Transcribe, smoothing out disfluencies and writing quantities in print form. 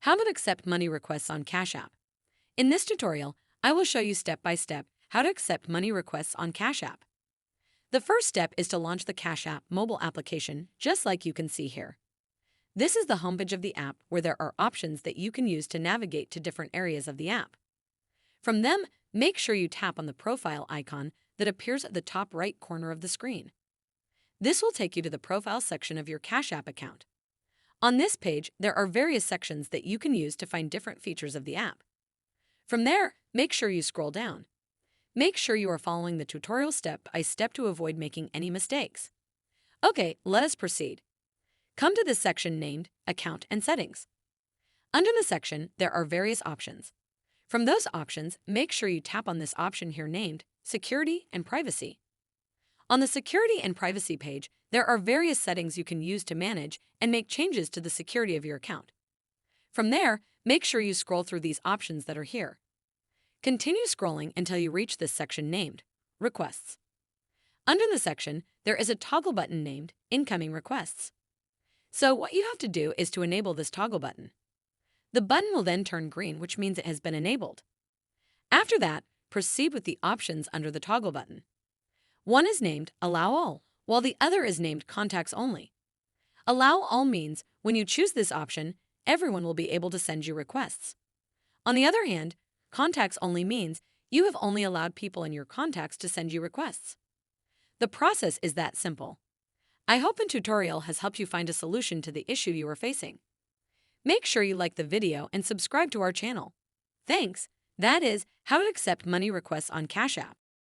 How to accept money requests on Cash App. In this tutorial, I will show you step by step how to accept money requests on Cash App. The first step is to launch the Cash App mobile application, just like you can see here. This is the homepage of the app where there are options that you can use to navigate to different areas of the app. From them, make sure you tap on the profile icon that appears at the top right corner of the screen. This will take you to the profile section of your Cash App account. On this page, there are various sections that you can use to find different features of the app. From there, make sure you scroll down. Make sure you are following the tutorial step by step to avoid making any mistakes. Okay, let us proceed. Come to this section named Account and Settings. Under the section, there are various options. From those options, make sure you tap on this option here named Security and Privacy. On the Security and Privacy page, there are various settings you can use to manage and make changes to the security of your account. From there, make sure you scroll through these options that are here. Continue scrolling until you reach this section named Requests. Under the section, there is a toggle button named Incoming Requests. So what you have to do is to enable this toggle button. The button will then turn green, which means it has been enabled. After that, proceed with the options under the toggle button. One is named Allow All, while the other is named Contacts Only. Allow All means when you choose this option, everyone will be able to send you requests. On the other hand, Contacts Only means you have only allowed people in your contacts to send you requests. The process is that simple. I hope this tutorial has helped you find a solution to the issue you are facing. Make sure you like the video and subscribe to our channel. Thanks. That is how to accept money requests on Cash App.